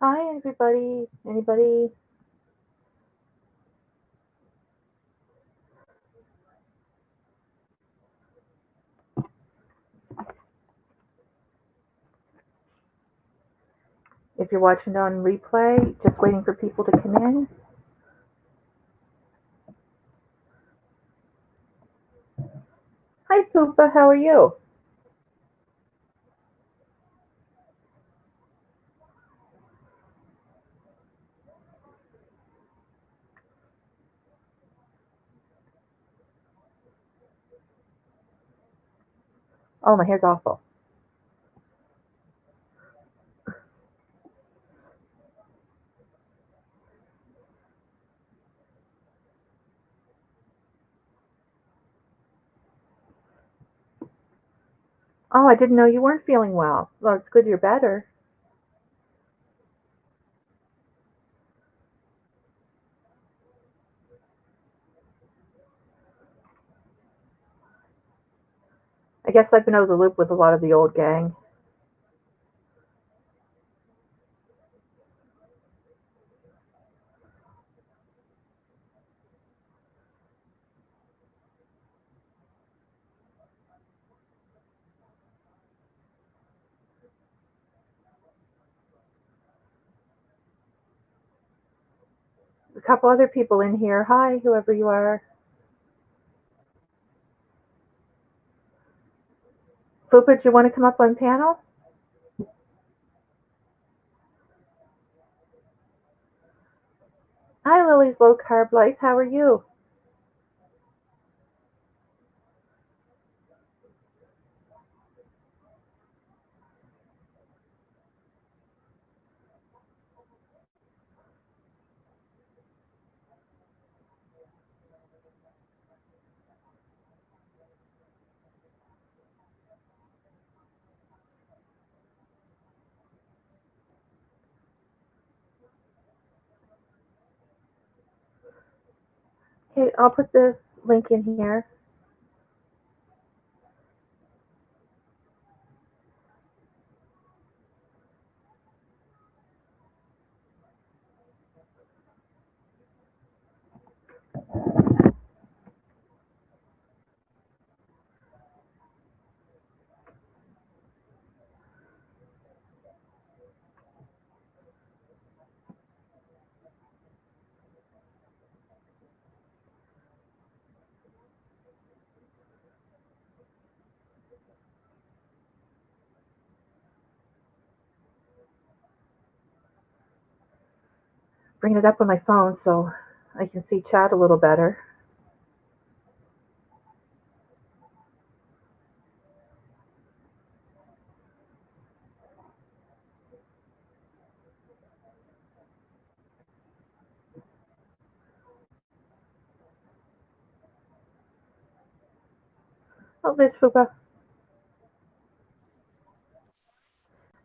Hi, everybody. Anybody? If you're watching on replay, just waiting for people to come in. Hi, Poopa. How are you? Oh, my hair's awful. Oh, I didn't know you weren't feeling well. Well, it's good you're better. I guess I've been out of the loop with a lot of the old gang. A couple other people in here. Hi, whoever you are. Poopa, do you want to come up on panel? Hi, Lily's Low Carb Life. How are you? Okay, I'll put this link in here. Bring it up on my phone so I can see chat a little better. Oh, there's Fuba.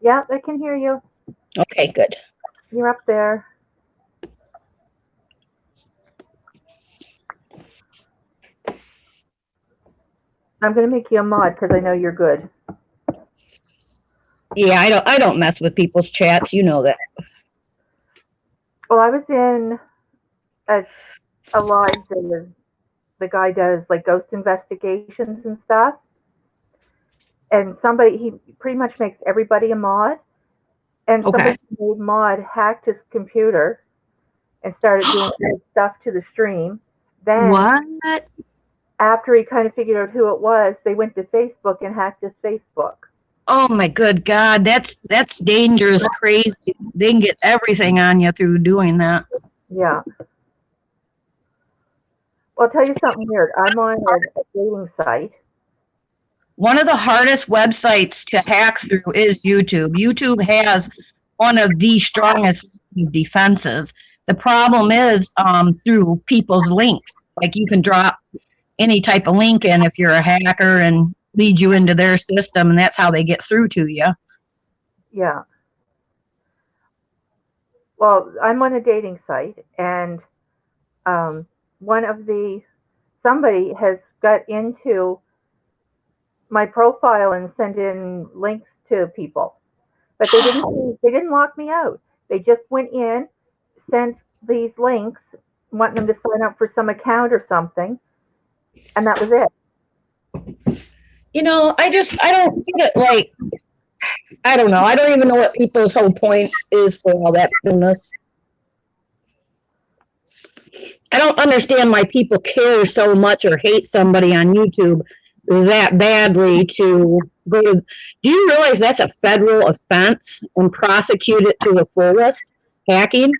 Yeah, I can hear you. Okay, good. You're up there. I'm gonna make you a mod because I know you're good. Yeah, I don't mess with people's chats. You know that. Well, I was in a live that the guy does like ghost investigations and stuff, and somebody he pretty much makes everybody a mod, and Okay. somebody who made mod hacked his computer and started doing stuff to the stream. Then What? after he kind of figured out who it was, they went to Facebook and hacked his Facebook. Oh my good God, that's dangerous, crazy. They can get everything on you through doing that. Yeah. Well, I'll tell you something weird. I'm on a dating site. One of the hardest websites to hack through is YouTube. YouTube has one of the strongest defenses. The problem is through people's links. Like you can drop any type of link in if you're a hacker and lead you into their system, and that's how they get through to you. Yeah. Well, I'm on a dating site, and um, one of the somebody has got into my profile and sent in links to people, but they didn't lock me out. They just went in, sent these links, wanting them to sign up for some account or something, and that was it. You know, I don't get it. Like, I don't know. I don't even know what people's whole point is for all that business. I don't understand why people care so much or hate somebody on YouTube that badly to go to. Do you realize that's a federal offense and prosecute it to the fullest? Hacking?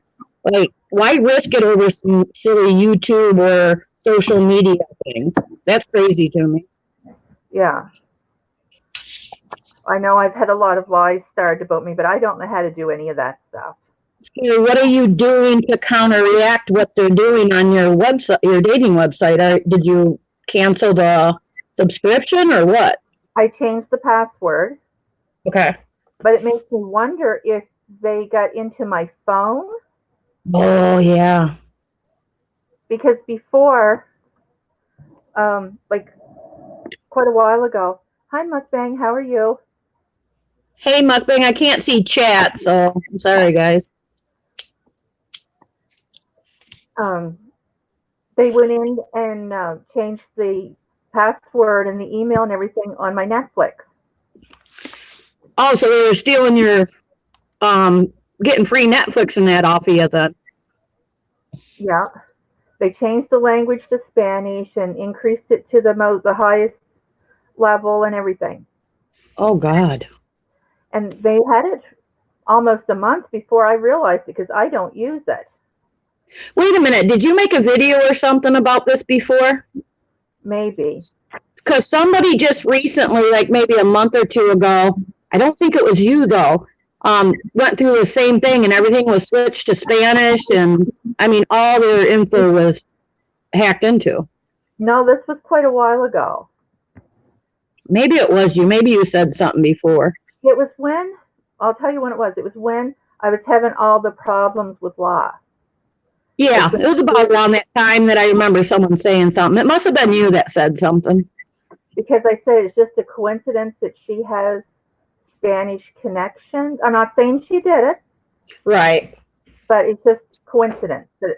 Like, why risk it over some silly YouTube or social media things? That's crazy to me. Yeah. I know I've had a lot of lies started about me, but I don't know how to do any of that stuff. So what are you doing to counteract what they're doing on your website, your dating website? Did you cancel the subscription or what? I changed the password. Okay. But it makes me wonder if they got into my phone. Oh, yeah. Because before, like quite a while ago, hi Mukbang, how are you? Hey, Mukbang, I can't see chat, so I'm sorry, guys. They went in and changed the password and the email and everything on my Netflix. Oh, so they were stealing your, getting free Netflix and that off of you then. Yeah. They changed the language to Spanish and increased it to the highest level and everything. Oh, God. And they had it almost a month before I realized it because I don't use it. Wait a minute. Did you make a video or something about this before? Maybe. Because somebody just recently, like maybe a month or two ago, I don't think it was you though, went through the same thing and everything was switched to Spanish and I mean all their info was hacked into. No, this was quite a while ago. Maybe it was you. Maybe you said something before. It was when, I'll tell you when it was. It was when I was having all the problems with law. Yeah, it was about around that time that I remember someone saying something. It must have been you that said something. Because I said it's just a coincidence that she has Spanish connections. I'm not saying she did it. Right. But it's just coincidence that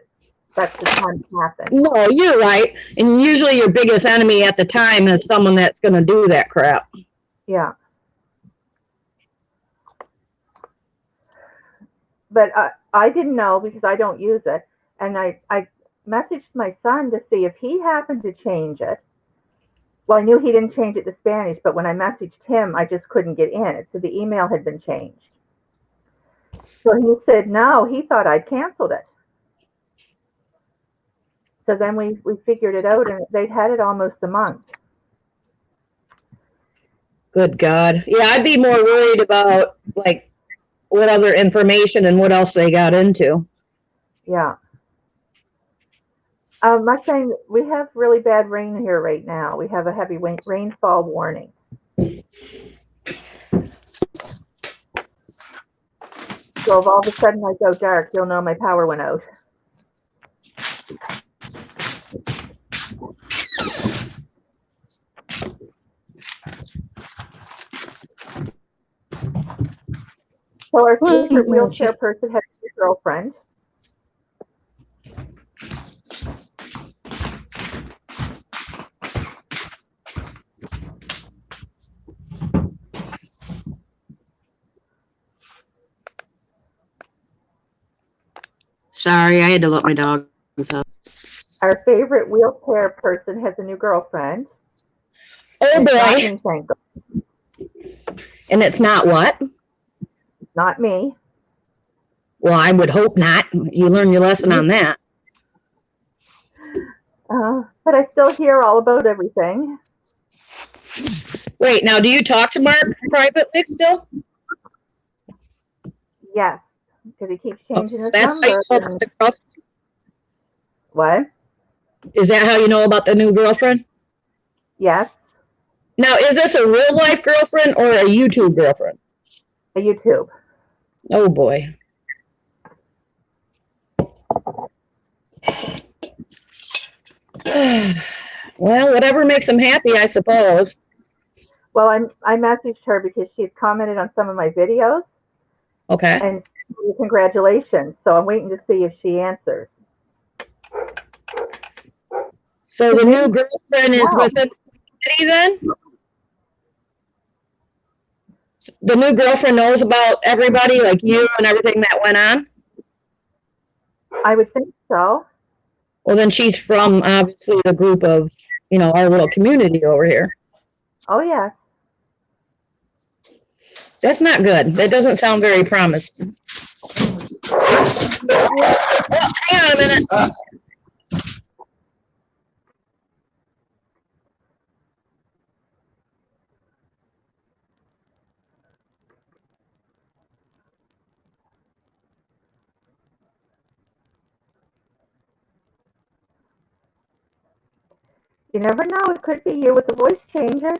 that's the time it happened. No, you're right. And usually your biggest enemy at the time is someone that's going to do that crap. Yeah. But I didn't know because I don't use it. And I messaged my son to see if he happened to change it. Well, I knew he didn't change it to Spanish, but when I messaged him, I just couldn't get in. So the email had been changed. So he said no, he thought I'd canceled it. So then we figured it out, and they'd had it almost a month. Good God. Yeah, I'd be more worried about, like, what other information and what else they got into. Yeah. Mustang, we have really bad rain here right now. We have a heavy rainfall warning. So if all of a sudden I go dark, you'll know my power went out. So our favorite wheelchair person has a girlfriend. Sorry, I had to let my dog out. Our favorite wheelchair person has a new girlfriend. Oh boy. Me, thank God. And it's not what? Not me. Well, I would hope not. You learned your lesson on that. But I still hear all about everything. Wait, now do you talk to Mark privately still? Yes, because he keeps changing his number. What? Is that how you know about the new girlfriend? Yes. Now, is this a real life girlfriend or a YouTube girlfriend? A YouTube. Oh boy. Well, whatever makes them happy, I suppose. Well, I messaged her because she had commented on some of my videos. Okay. And congratulations. So I'm waiting to see if she answers. So the new girlfriend is Wow. within the city then? The new girlfriend knows about everybody, like you and everything that went on? I would think so. Well, then she's from obviously the group of, our little community over here. Oh, yeah. That's not good. That doesn't sound very promising. Well, hang on a minute. You never know. It could be you with the voice changer.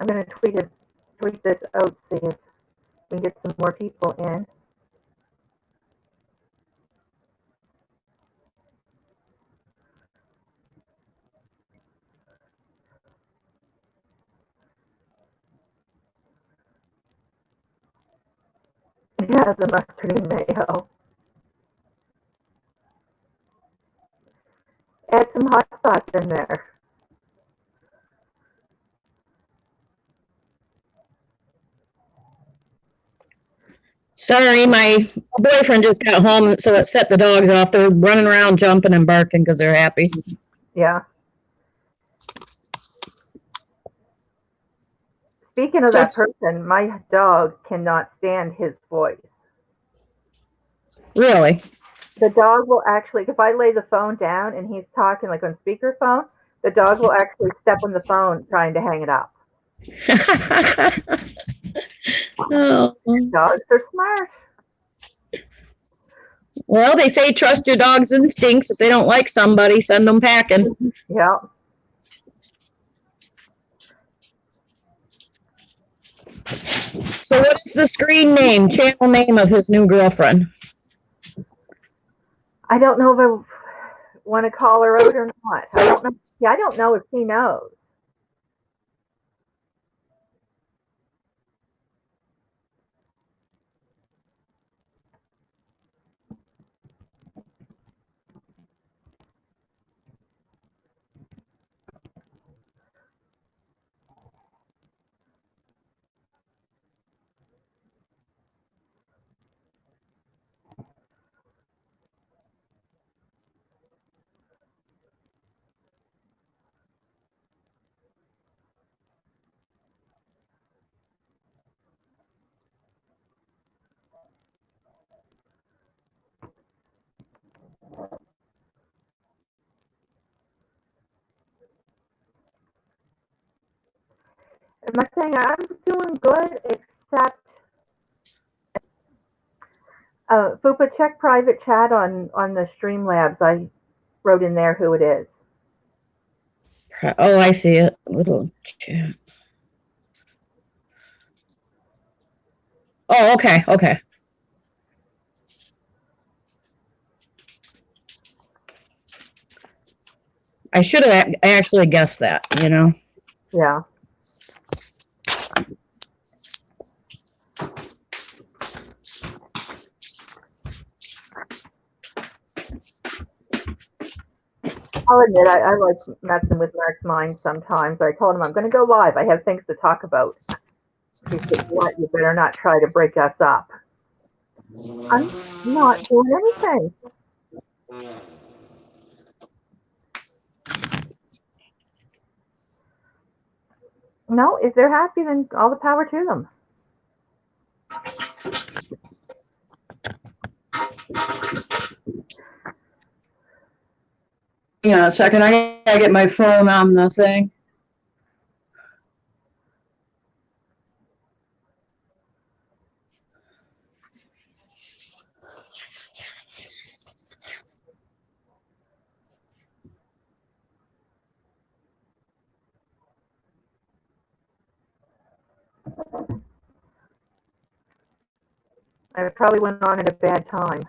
I'm going to tweet this out, see if we can get some more people in. Yeah, the mustard and mayo. Add some hot sauce in there. Sorry, my boyfriend just got home, so it set the dogs off. They're running around, jumping and barking because they're happy. Yeah. Speaking of that person, my dog cannot stand his voice. Really? The dog will actually, if I lay the phone down and he's talking like on speakerphone, the dog will actually step on the phone trying to hang it up. Oh. Dogs are smart. Well, they say trust your dog's instincts. If they don't like somebody, send them packing. Yeah. So what's the screen name, channel name of his new girlfriend? I don't know if I want to call her out or not. I don't know. Yeah, I don't know if she knows. Am I saying I'm doing good except Fupa, check private chat on the Streamlabs. I wrote in there who it is. Oh, I see it. Little chat. Oh, okay, okay. I should have actually guessed that, Yeah. I'll admit, I like messing with Mark's mind sometimes. I told him I'm going to go live. I have things to talk about. He said, "What? You better not try to break us up." I'm not doing anything. No, if they're happy, then all the power to them. Hang on a second. I gotta get my phone on the thing. I probably went on at a bad time.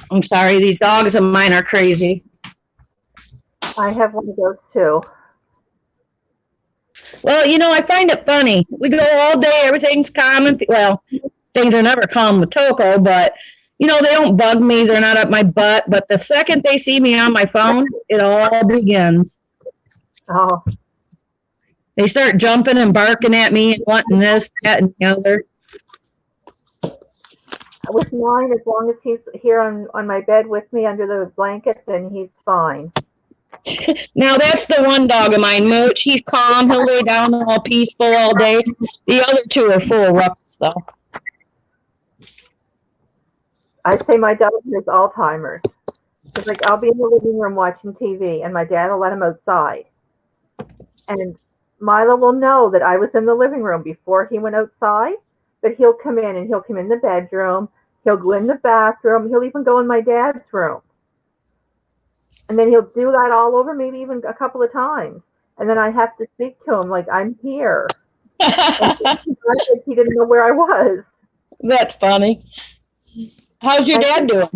I'm sorry, these dogs of mine are crazy. I have one of those too. Well, I find it funny. We go all day, everything's calm. Well, things are never calm with Toko, but, they don't bug me. They're not up my butt. But the second they see me on my phone, it all begins. Oh, They start jumping and barking at me and wanting this, that, and the other. with mine, as long as he's here on my bed with me under the blanket, then he's fine. Now, that's the one dog of mine, Mooch. He's calm. He'll lay down all peaceful all day. The other two are full of ruckus, though. I say my dog has Alzheimer's. It's like I'll be in the living room watching TV, and my dad will let him outside. And Milo will know that I was in the living room before he went outside, but he'll come in and he'll come in the bedroom. He'll go in the bathroom. He'll even go in my dad's room. And then he'll do that all over, maybe even a couple of times. And then I have to speak to him like I'm here. And he didn't know where I was. That's funny. How's your dad doing?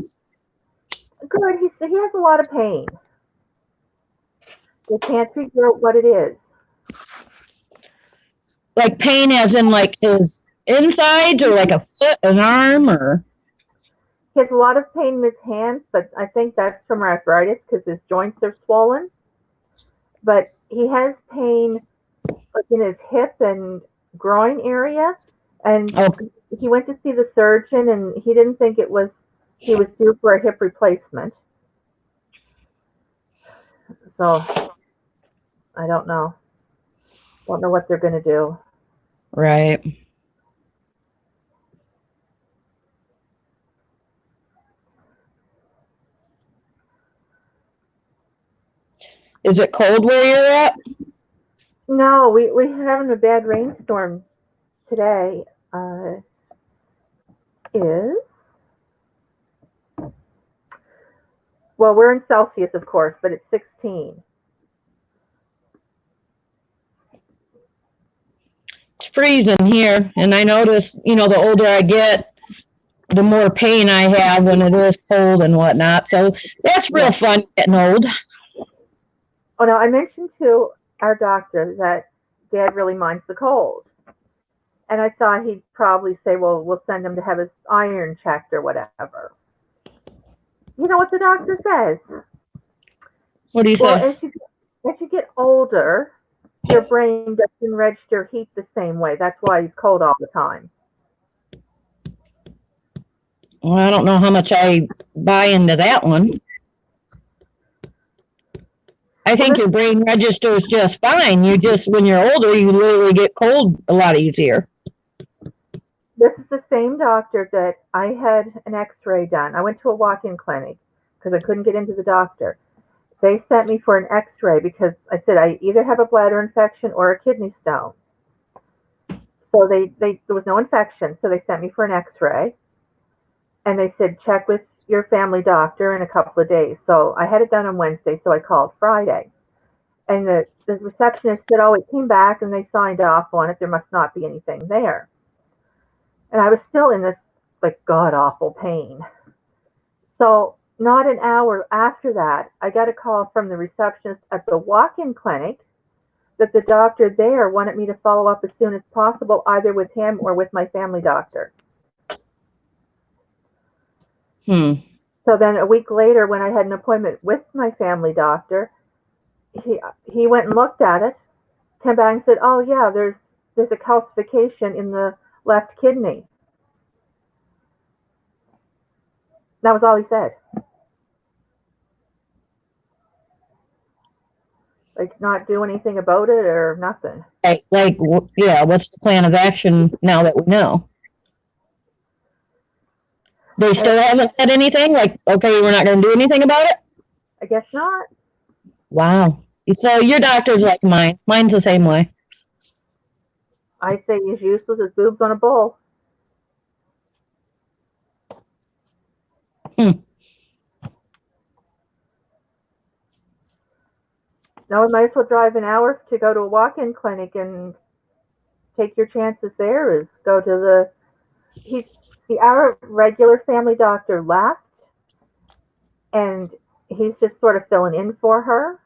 Good. He has a lot of pain. They can't figure out what it is. Like pain as in like his insides or like a foot, an arm, or? He has a lot of pain in his hands, but I think that's from arthritis because his joints are swollen. But he has pain like in his hip and groin area. And he went to see the surgeon, and he didn't think he was due for a hip replacement. So I don't know. Don't know what they're going to do. Right. Is it cold where you're at? No, we're having a bad rainstorm today. Well, we're in Celsius, of course, but it's 16. It's freezing here, and I notice, the older I get, the more pain I have when it is cold and whatnot. So that's real fun getting old. Oh, no, I mentioned to our doctor that Dad really minds the cold. And I thought he'd probably say, well, we'll send him to have his iron checked or whatever. You know what the doctor says? What do you say? Well, as you get older, your brain doesn't register heat the same way. That's why he's cold all the time. Well, I don't know how much I buy into that one. I think your brain registers just fine. You just, when you're older, you literally get cold a lot easier. This is the same doctor that I had an x-ray done. I went to a walk-in clinic because I couldn't get into the doctor. They sent me for an x-ray because I said I either have a bladder infection or a kidney stone. So there was no infection, so they sent me for an x-ray. And they said, check with your family doctor in a couple of days. So I had it done on Wednesday, so I called Friday. And the receptionist said, oh, it came back and they signed off on it. There must not be anything there. And I was still in this like god-awful pain. So not an hour after that, I got a call from the receptionist at the walk-in clinic that the doctor there wanted me to follow up as soon as possible, either with him or with my family doctor. So then a week later, when I had an appointment with my family doctor, he went and looked at it, came back and said, oh yeah, there's a calcification in the left kidney. That was all he said. Like, not do anything about it or nothing. Yeah, what's the plan of action now that we know? They still haven't said anything? Like, okay, we're not going to do anything about it? I guess not. Wow. So your doctor's like mine. Mine's the same way. I say he's useless as boobs on a bowl. Hmm. No, we might as well drive an hour to go to a walk-in clinic and take your chances there. Is go to our regular family doctor left, and he's just sort of filling in for her.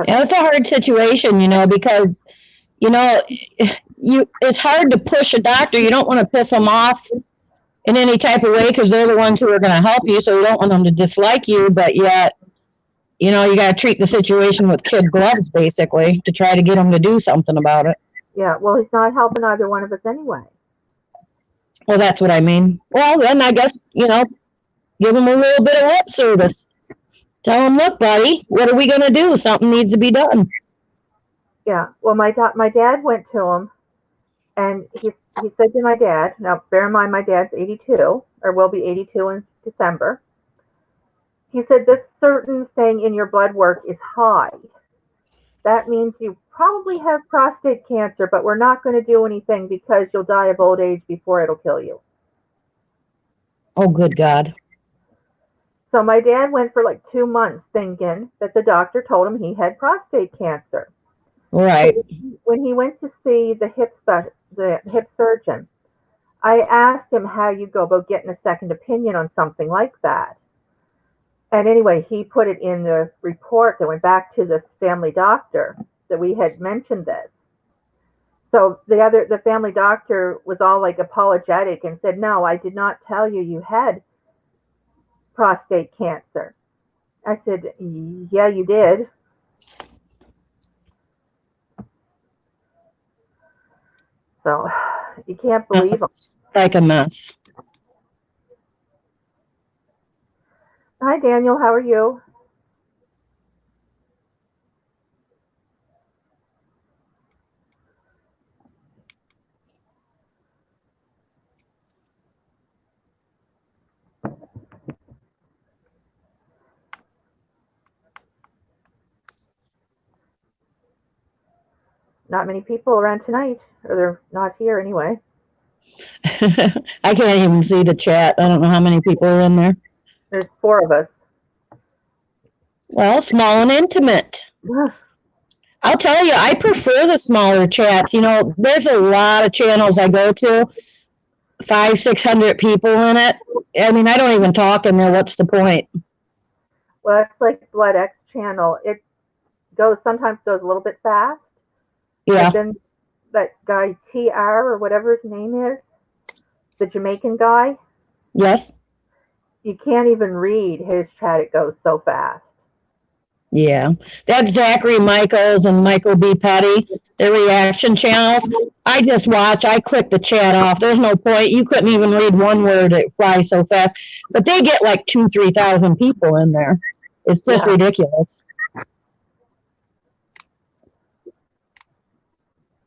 Yeah, it's a hard situation, because it's hard to push a doctor. You don't want to piss them off in any type of way because they're the ones who are going to help you. So you don't want them to dislike you, but yet, you got to treat the situation with kid gloves, basically, to try to get them to do something about it. Yeah, well, he's not helping either one of us anyway. Well, that's what I mean. Well, then I guess, give them a little bit of lip service. Tell them, look, buddy, what are we going to do? Something needs to be done. Yeah, well, my dad went to him, and he said to my dad, now bear in mind my dad's 82, or will be 82 in December. He said, this certain thing in your blood work is high. That means you probably have prostate cancer, but we're not going to do anything because you'll die of old age before it'll kill you. Oh, good God. So my dad went for like 2 months thinking that the doctor told him he had prostate cancer. Right. When he went to see the hip surgeon, I asked him how you go about getting a second opinion on something like that. And anyway, he put it in the report that went back to the family doctor that we had mentioned this. So the family doctor was all like apologetic and said, no, I did not tell you you had prostate cancer. I said, yeah, you did. So you can't believe them. Like a mess. Hi, Daniel. How are you? Not many people around tonight, or they're not here anyway. I can't even see the chat. I don't know how many people are in there. There's 4 of us. Well, small and intimate. I'll tell you, I prefer the smaller chats. There's a lot of channels I go to, 500-600 people in it. I mean, I don't even talk in there. What's the point? Well, it's like Blood X channel. It sometimes goes a little bit fast. Yeah. But then that guy TR or whatever his name is, the Jamaican guy. Yes. You can't even read his chat. It goes so fast. Yeah, that's Zachary Michaels and Michael B. Petty, their reaction channels. I just watch. I click the chat off. There's no point. You couldn't even read one word. It flies so fast. But they get like 2,000-3,000 people in there. It's just ridiculous.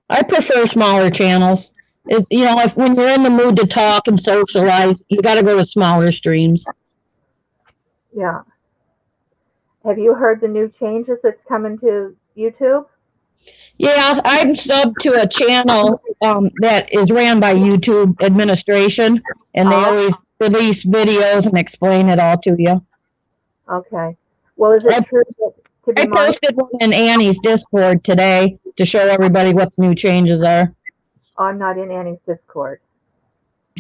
I prefer smaller channels. It's, when you're in the mood to talk and socialize, you got to go to smaller streams. Yeah. Have you heard the new changes that's coming to YouTube? Yeah, I'm subbed to a channel that is ran by YouTube administration, and they always release videos and explain it all to you. Okay. Well, is it true that I posted one in Annie's Discord today to show everybody what the new changes are. I'm not in Annie's Discord.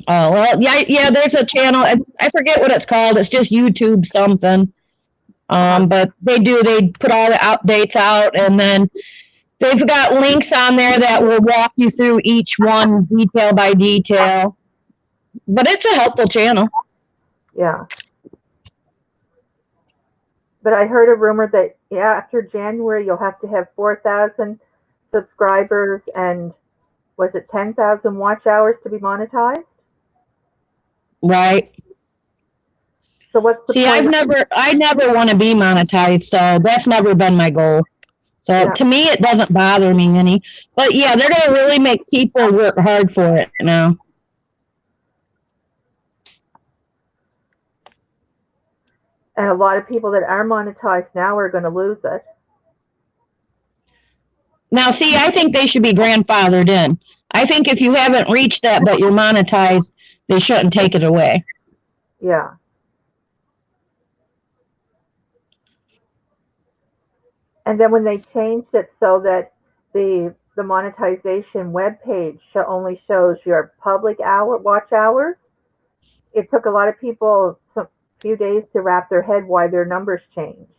Oh, well, yeah, there's a channel. I forget what it's called. It's just YouTube something. But they put all the updates out, and then they've got links on there that will walk you through each one detail by detail. But it's a helpful channel. Yeah. But I heard a rumor that after January you'll have to have 4,000 subscribers and was it 10,000 watch hours to be monetized? Right. So what's the See, point? I never want to be monetized, so that's never been my goal. So Yeah. to me, it doesn't bother me any. But yeah, they're going to really make people work hard for it now. And a lot of people that are monetized now are going to lose it. Now, see, I think they should be grandfathered in. I think if you haven't reached that but you're monetized, they shouldn't take it away. Yeah. And then when they changed it so that the monetization web page only shows your public watch hours, it took a lot of people a few days to wrap their head why their numbers changed.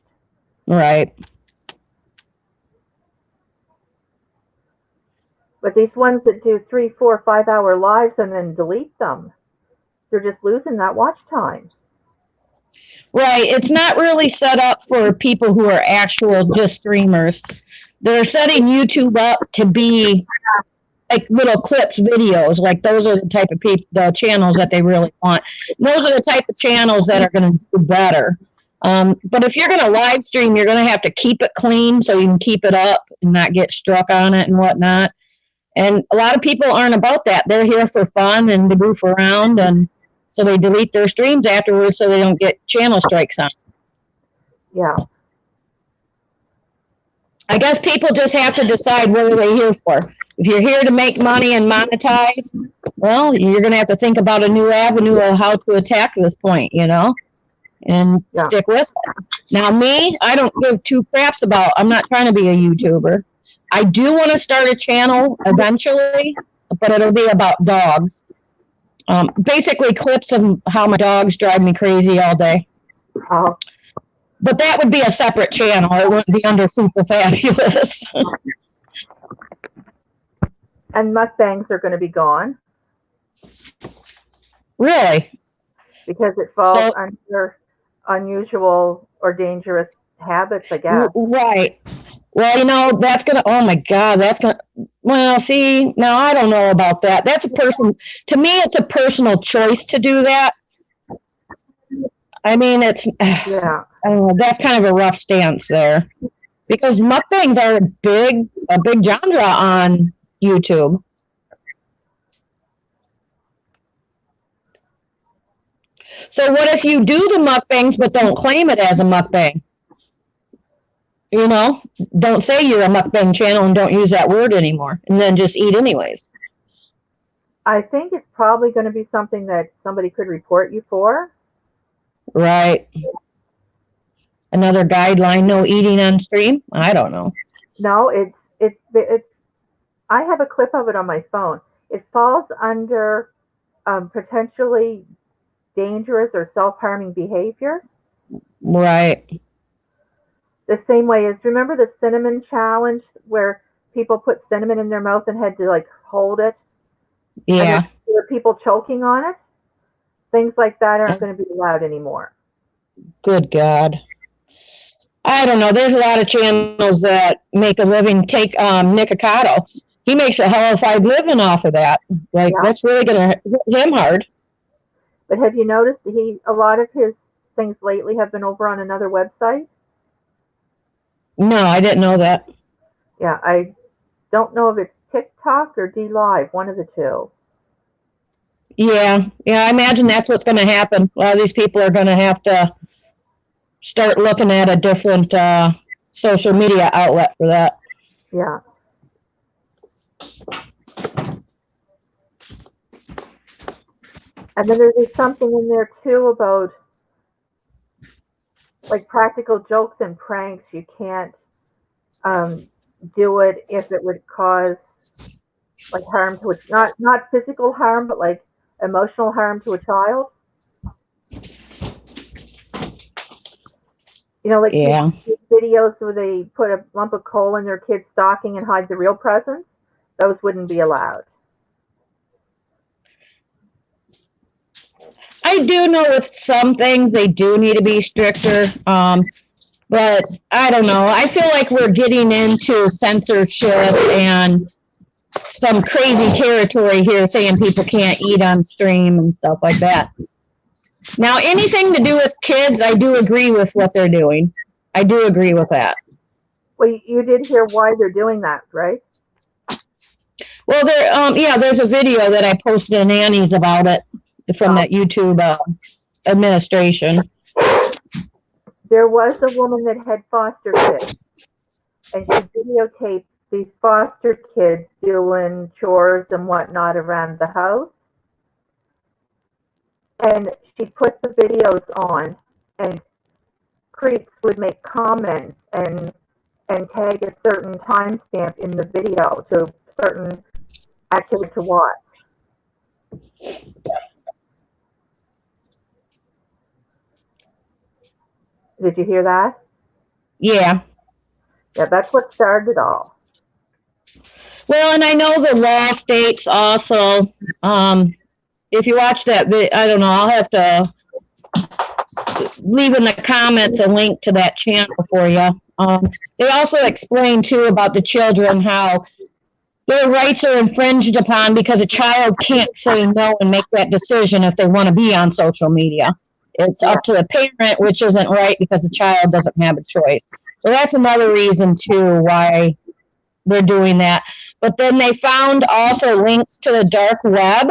Right. But these ones that do 3, 4, 5 hour lives and then delete them, they're just losing that watch time. Right. It's not really set up for people who are actual just streamers. They're setting YouTube up to be like little clips, videos. Like those are the type of people, the channels that they really want. And those are the type of channels that are going to do better. But if you're going to live stream, you're going to have to keep it clean so you can keep it up and not get struck on it and whatnot. And a lot of people aren't about that. They're here for fun and to goof around, and so they delete their streams afterwards so they don't get channel strikes on. Yeah. I guess people just have to decide what are they here for. If you're here to make money and monetize, well, you're going to have to think about a new avenue of how to attack this point, and stick with it. Now, me, I don't give two craps about, I'm not trying to be a YouTuber. I do want to start a channel eventually, but it'll be about dogs. Basically clips of how my dogs drive me crazy all day. Oh. But that would be a separate channel. It wouldn't be under Super Fabulous. And mukbangs are going to be gone. Really? Because it falls under unusual or dangerous habits, I guess. Right. Well, that's going to, oh my God, that's going to, well, see, now I don't know about that. That's to me, it's a personal choice to do that. I mean, it's, yeah. I don't know, that's kind of a rough stance there. Because mukbangs are a big genre on YouTube. So what if you do the mukbangs but don't claim it as a mukbang? Don't say you're a mukbang channel and don't use that word anymore, and then just eat anyways. I think it's probably going to be something that somebody could report you for. Right. Another guideline, no eating on stream? I don't know. No, it's I have a clip of it on my phone. It falls under potentially dangerous or self-harming behavior. Right. The same way as, remember the cinnamon challenge where people put cinnamon in their mouth and had to hold it? Yeah. And there were people choking on it? Things like that aren't going to be allowed anymore. Good God. I don't know. There's a lot of channels that make a living. Take Nick Ocado. He makes a hellified living off of that. That's really going to hit him hard. But have you noticed a lot of his things lately have been over on another website? No, I didn't know that. Yeah, I don't know if it's TikTok or DLive, one of the two. Yeah, I imagine that's what's going to happen. A lot of these people are going to have to start looking at a different social media outlet for that. Yeah. And then there's something in there too about practical jokes and pranks. You can't do it if it would cause harm to not physical harm, but emotional harm to a child. These videos where they put a lump of coal in their kid's stocking and hide the real presents, those wouldn't be allowed. I do know with some things they do need to be stricter. But I don't know. I feel like we're getting into censorship and some crazy territory here saying people can't eat on stream and stuff like that. Now, anything to do with kids, I do agree with what they're doing. I do agree with that. Well, you did hear why they're doing that, right? Well, there's a video that I posted in Annie's about it from that YouTube administration. There was a woman that had foster kids, and she videotaped these foster kids doing chores and whatnot around the house. And she put the videos on, and creeps would make comments and tag a certain timestamp in the video to certain activity to watch. Did you hear that? Yeah. Yeah, that's what started it all. Well, and I know the law states also, if you watch that video, I don't know, I'll have to leave in the comments a link to that channel for you. They also explain too about the children, how their rights are infringed upon because a child can't say no and make that decision if they want to be on social media. It's up to the parent, which isn't right because the child doesn't have a choice. So that's another reason too why they're doing that. But then they found also links to the dark web,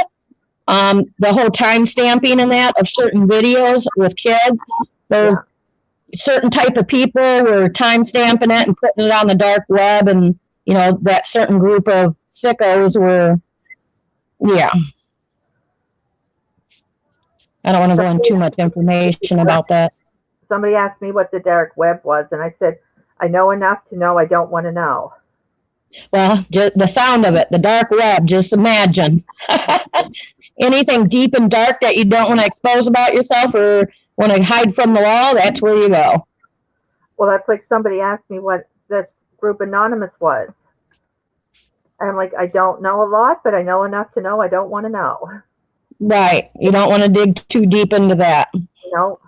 the whole time stamping and that of certain videos with kids. There's certain type of people were time stamping it and putting it on the dark web, and you know that certain group of sickos were, yeah. I don't want to go into too much information about that. Somebody asked me what the dark web was, and I said, I know enough to know I don't want to know. Well, just the sound of it, the dark web, just imagine. Anything deep and dark that you don't want to expose about yourself or want to hide from the law, that's where you go. Well, that's like somebody asked me what this group Anonymous was. And I'm like, I don't know a lot, but I know enough to know I don't want to know. Right. You don't want to dig too deep into that. No.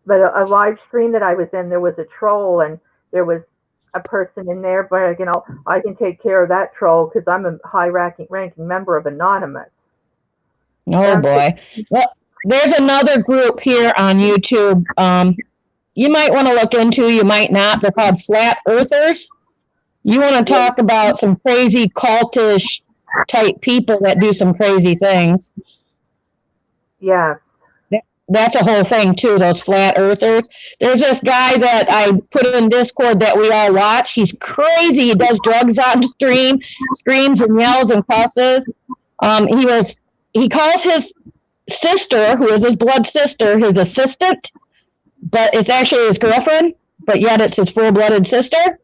But a live stream that I was in, there was a troll and there was a person in there, but you know, I can take care of that troll because I'm a high-ranking member of Anonymous. Oh boy. Well, there's another group here on YouTube. You might want to look into, you might not. They're called Flat Earthers. You want to talk about some crazy cultish type people that do some crazy things. Yeah. That's a whole thing too, those flat earthers. There's this guy that I put in Discord that we all watch. He's crazy. He does drugs on stream, screams and yells and cusses. He calls his sister, who is his blood sister, his assistant, but it's actually his girlfriend, but yet it's his full-blooded sister.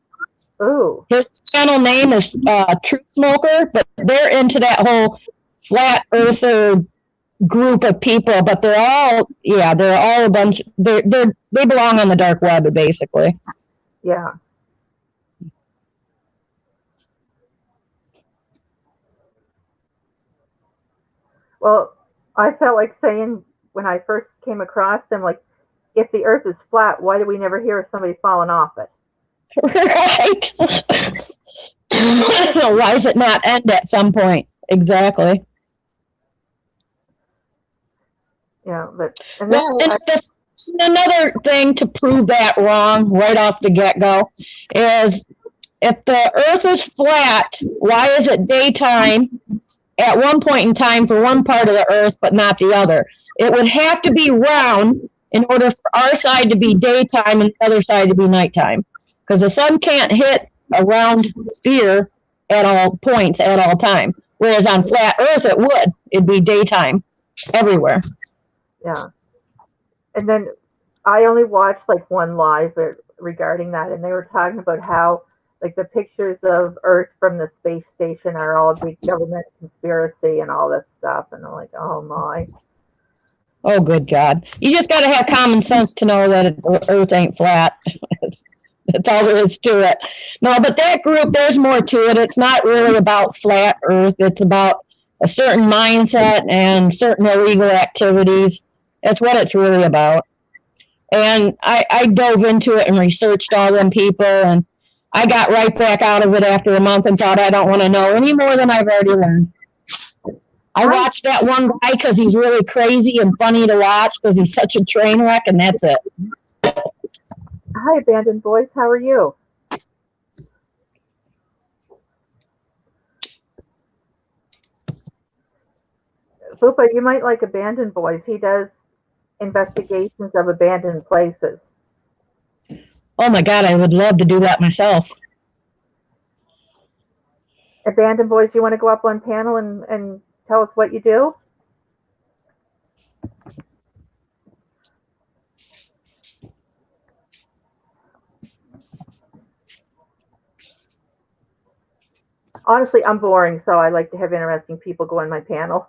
Ooh. His channel name is Truth Smoker, but they're into that whole flat earther group of people, but they're all a bunch. They belong on the dark web, basically. Yeah. Well, I felt like saying when I first came across them, like, if the Earth is flat, why do we never hear of somebody falling off it? Right. Why does it not end at some point? Exactly. Yeah, but another thing to prove that wrong right off the get-go is if the Earth is flat, why is it daytime at one point in time for one part of the Earth but not the other? It would have to be round in order for our side to be daytime and the other side to be nighttime, because the sun can't hit a round sphere at all points at all time, whereas on flat Earth it'd be daytime everywhere. Yeah. And then I only watched like one live regarding that, and they were talking about how like the pictures of Earth from the space station are all big government conspiracy and all this stuff, and I'm like, oh my. Oh, good God. You just got to have common sense to know that the Earth ain't flat. That's all there is to it. No, but that group, there's more to it. It's not really about flat Earth. It's about a certain mindset and certain illegal activities. That's what it's really about. And I dove into it and researched all them people, and I got right back out of it after a month and thought I don't want to know any more than I've already learned. I watched that one guy because he's really crazy and funny to watch because he's such a train wreck, and that's it. Hi, Abandoned Boys. How are you? Fupa, you might like Abandoned Boys. He does investigations of abandoned places. Oh my God, I would love to do that myself. Abandoned Boys, you want to go up on panel and tell us what you do? Honestly, I'm boring, so I like to have interesting people go on my panel.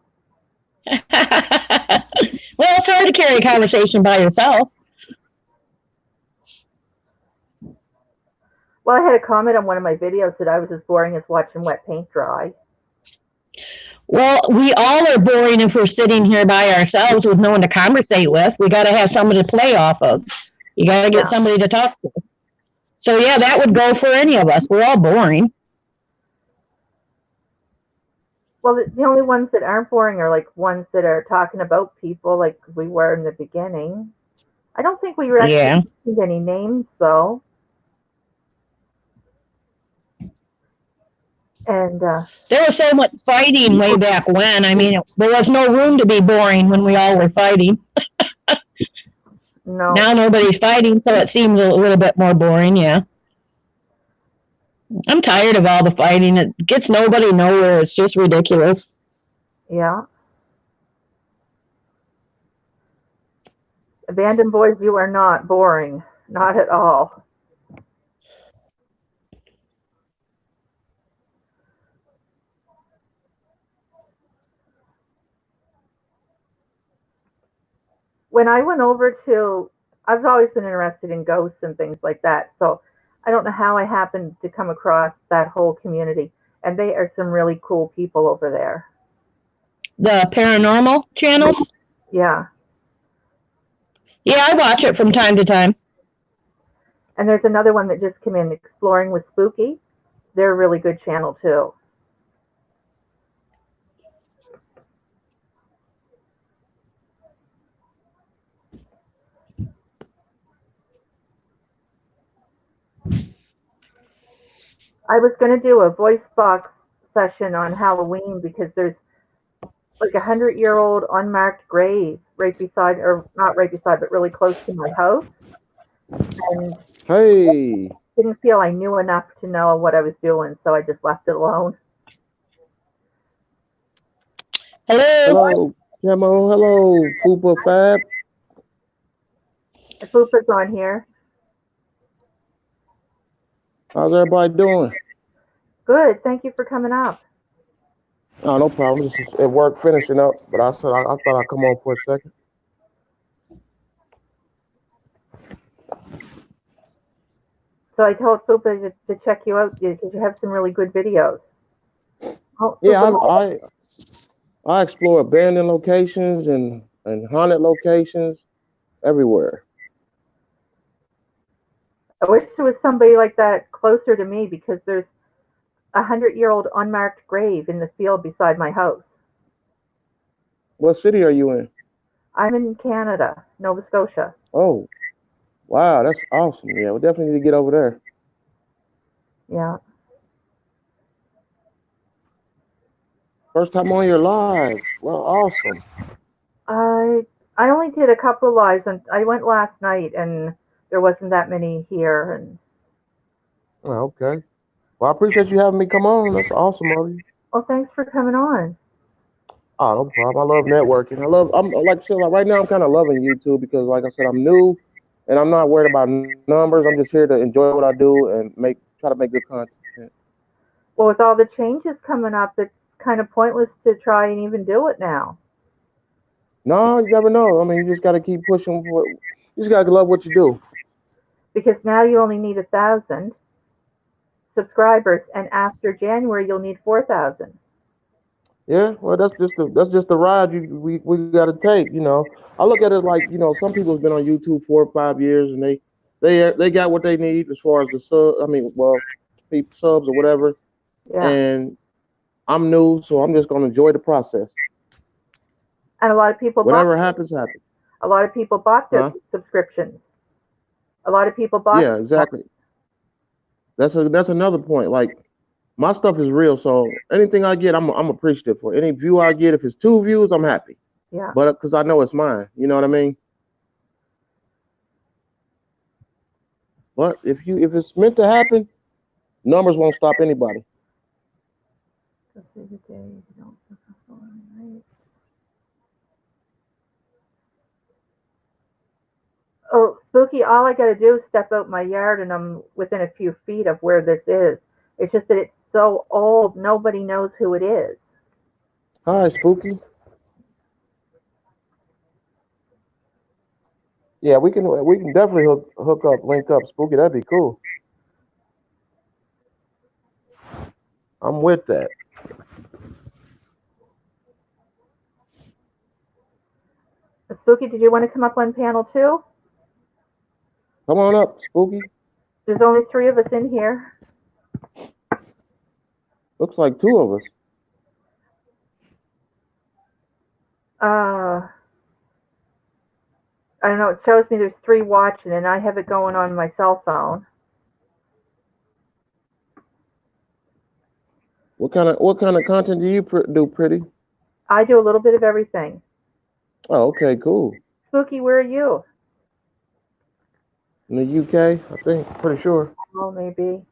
Well, it's hard to carry a conversation by yourself. Well, I had a comment on one of my videos that I was as boring as watching wet paint dry. Well, we all are boring if we're sitting here by ourselves with no one to conversate with. We got to have somebody to play off of. You got to get somebody to talk to. So, yeah, that would go for any of us. We're all boring. Well, the only ones that aren't boring are like ones that are talking about people like we were in the beginning. I don't think we actually mentioned any names, though. And there was so much fighting way back when. I mean, there was no room to be boring when we all were fighting. No. Now nobody's fighting, so it seems a little bit more boring, yeah. I'm tired of all the fighting. It gets nobody nowhere. It's just ridiculous. Yeah. Abandoned Boys, you are not boring. Not at all. When I went over to, I've always been interested in ghosts and things like that. So I don't know how I happened to come across that whole community. And they are some really cool people over there. The paranormal channels? Yeah. Yeah, I watch it from time to time. And there's another one that just came in, Exploring with Spooky. They're a really good channel, too. I was going to do a voice box session on Halloween because there's like 100-year-old unmarked grave right beside, or not right beside, but really close to my house. And hey, didn't feel I knew enough to know what I was doing, so I just left it alone. Hello. Hello, Camo. Hello, Fupa Fab. Fupa's on here. How's everybody doing? Good. Thank you for coming up. Oh, no problem. Just at work finishing up, but I said I thought I'd come on for a second. So I told Fupa to check you out because you have some really good videos. Oh, yeah, I explore abandoned locations and haunted locations everywhere. I wish there was somebody like that closer to me because there's a 100-year-old unmarked grave in the field beside my house. What city are you in? I'm in Canada, Nova Scotia. Oh, wow, that's awesome. Yeah, we definitely need to get over there. Yeah. First time on your live. Well, awesome. I only did a couple of lives, and I went last night, and there wasn't that many here. And Oh, okay. Well, I appreciate you having me come on. That's awesome of you. well, thanks for coming on. Oh, no problem. I love networking. I'm like I said, like right now I'm kind of loving YouTube because like I said, I'm new and I'm not worried about numbers. I'm just here to enjoy what I do and try to make good content. Well, with all the changes coming up, it's kind of pointless to try and even do it now. No, you never know. I mean, you just got to keep pushing. You just got to love what you do. Because now you only need 1,000 subscribers, and after January you'll need 4,000. Yeah, well, that's just the ride we got to take. I look at it like some people's been on YouTube 4 or 5 years, and they got what they need as far as the sub. I mean, well, subs or whatever. Yeah. And I'm new, so I'm just gonna enjoy the process. And a lot of people bought Whatever happens, happens. a lot of people bought their Huh? subscriptions. A lot of people bought. Yeah, exactly. That's another point. Like my stuff is real, so anything I get, I'm appreciative for. Any view I get, if it's 2 views, I'm happy. Yeah. But because I know it's mine, you know what I mean. But if it's meant to happen, numbers won't stop anybody. Oh, Spooky, all I got to do is step out my yard and I'm within a few feet of where this is. It's just that it's so old, nobody knows who it is. Hi, Spooky. Yeah, we can definitely hook up, link up, Spooky. That'd be cool. I'm with that. Spooky, did you want to come up on panel two? Come on up, Spooky. There's only three of us in here. Looks like two of us. I don't know, it shows me there's three watching and I have it going on my cell phone. What kind of content do you do, pretty? I do a little bit of everything. Oh, okay, cool. Spooky, where are you? In the UK, I think, pretty sure. Oh, maybe.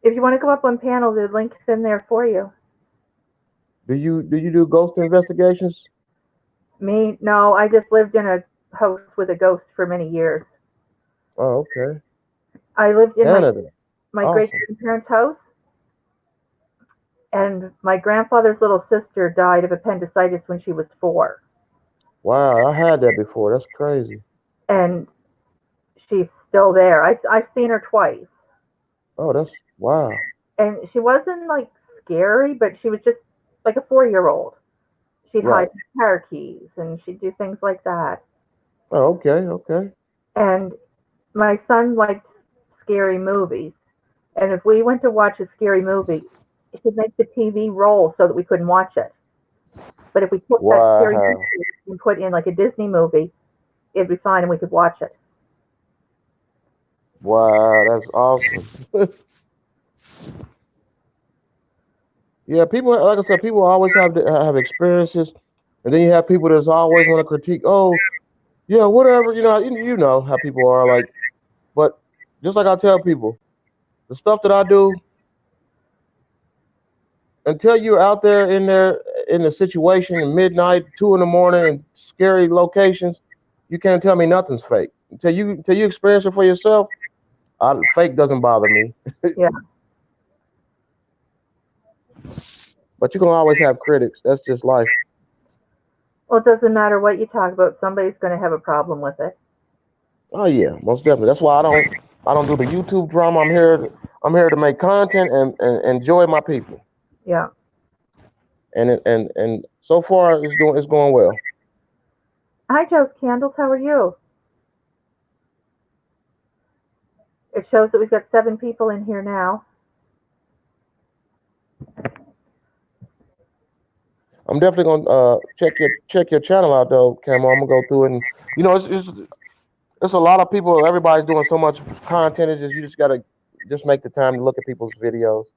If you want to go up on panel, the link's in there for you. Do you do ghost investigations? Me? No, I just lived in a house with a ghost for many years. Oh, okay. I lived in Canada. my great Awesome. grandparents' house, and my grandfather's little sister died of appendicitis when she was 4. Wow, I had that before. That's crazy. And she's still there. I've seen her twice. Oh, that's wow. And she wasn't like scary, but she was just like a 4-year-old. She'd hide Right. car keys and she'd do things like that. Oh, okay, okay. And my son liked scary movies. And if we went to watch a scary movie, she'd make the TV roll so that we couldn't watch it. But if we took that scary movie Wow. and put in like a Disney movie, it'd be fine and we could watch it. Wow, that's awesome. Yeah, people, like I said, people always have experiences, and then you have people that's always want to critique. Oh, yeah, whatever. You know how people are like. But just like I tell people, the stuff that I do, until you're out there in the situation at midnight, 2 in the morning, in scary locations, you can't tell me nothing's fake. Until you experience it for yourself, fake doesn't bother me. Yeah. But you're gonna always have critics. That's just life. Well, it doesn't matter what you talk about, somebody's going to have a problem with it. Oh yeah, most definitely. That's why I don't do the YouTube drama. I'm here to make content and enjoy my people. Yeah. And so far it's going well. Hi, Joe's Candles. How are you? It shows that we've got 7 people in here now. I'm definitely gonna check your channel out though, Camo. I'm gonna go through it and it's a lot of people. Everybody's doing so much content. It's just you just gotta just make the time to look at people's videos.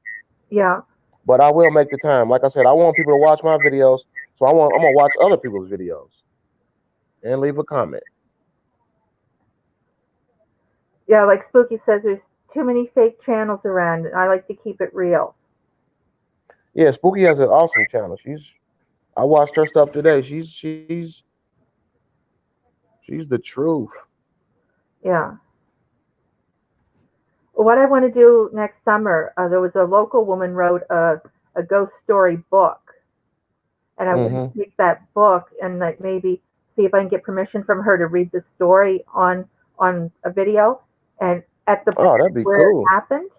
Yeah. But I will make the time. Like I said, I want people to watch my videos, so I'm gonna watch other people's videos and leave a comment. Yeah, like Spooky says, there's too many fake channels around. I like to keep it real. Yeah, Spooky has an awesome channel. I watched her stuff today. She's the truth. Yeah. What I want to do next summer, there was a local woman wrote a ghost story book. And I want Hmm. to take that book and like maybe see if I can get permission from her to read the story on a video. And at the Oh, place that'd be where it cool. happened,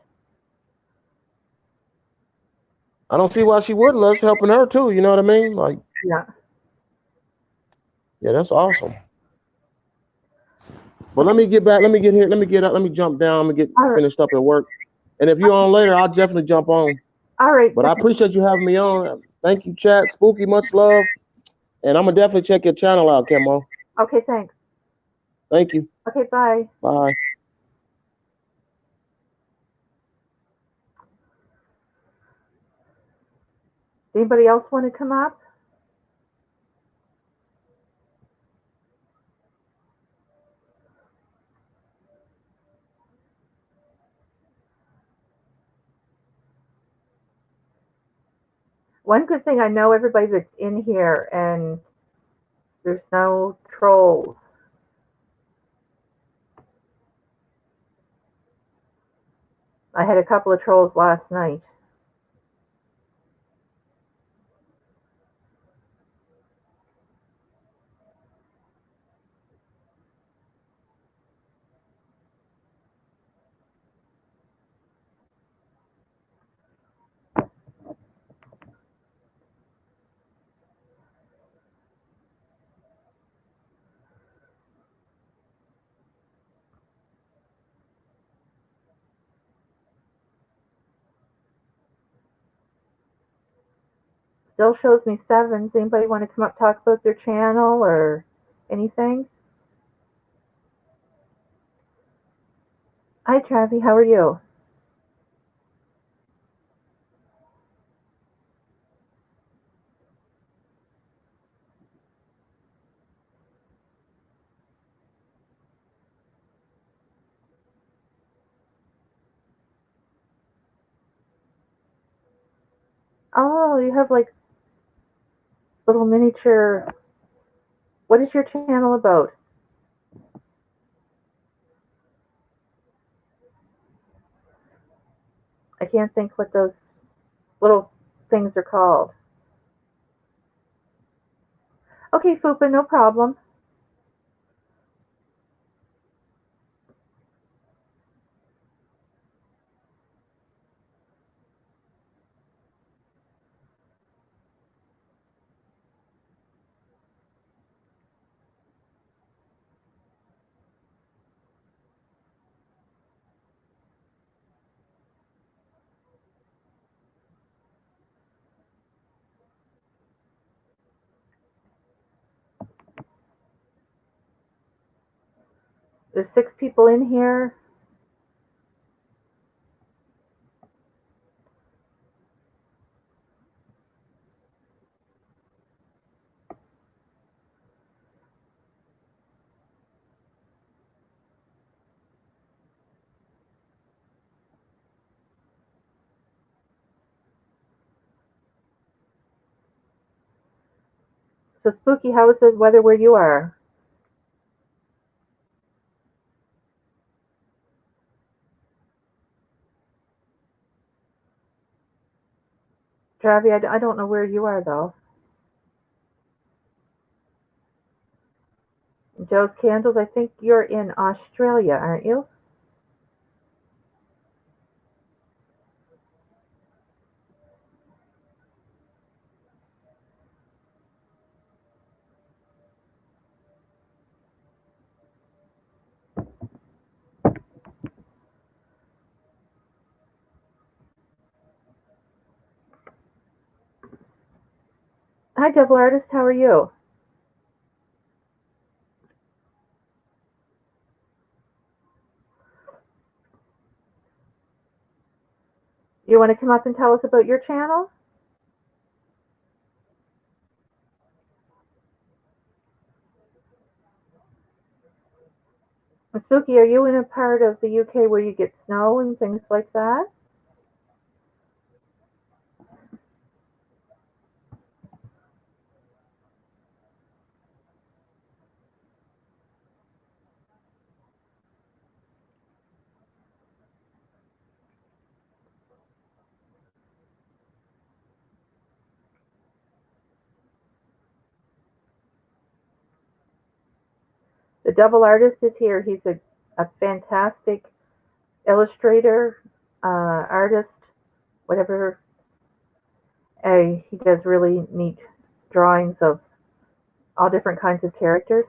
I don't see why she wouldn't. Let's helping her too. You know what I mean? Like, yeah. yeah, that's awesome. But let Okay. me get back. Let me get here. Let me get up. Let me jump down. I'm gonna get All right. finished up at work. And if you're on later, I'll definitely jump on. All right. But I appreciate you having me on. Thank you, chat. Spooky, much love. And I'm gonna definitely check your channel out, Camo. Okay. Thanks. Thank you. Okay. Bye. Bye. Anybody else want to come up? One good thing, I know everybody that's in here, and there's no trolls. I had a couple of trolls last night. Still shows me sevens. Anybody want to come up talk about their channel or anything? Hi, Travi. How are you? Oh, you have like little miniature. What is your channel about? I can't think what those little things are called. Okay, Fupa, no problem. There's 6 people in here. So Spooky, how is the weather where you are? Travi, I don't know where you are though. Joe's Candles, I think you're in Australia, aren't you? Hi, Double Artist, how are you? You want to come up and tell us about your channel? Suki, are you in a part of the UK where you get snow and things like that? The Double Artist is here. He's a a fantastic illustrator, artist, whatever. He does really neat drawings of all different kinds of characters.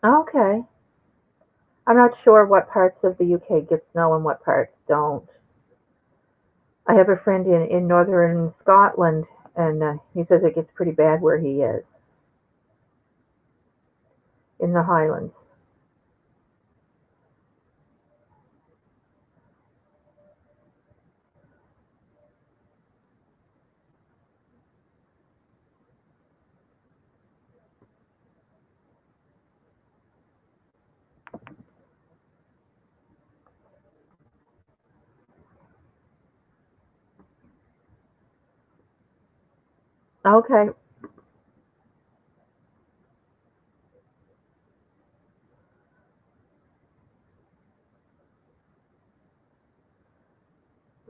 Okay. I'm not sure what parts of the UK get snow and what parts don't. I have a friend in northern Scotland, and he says it gets pretty bad where he is in the Highlands. Okay.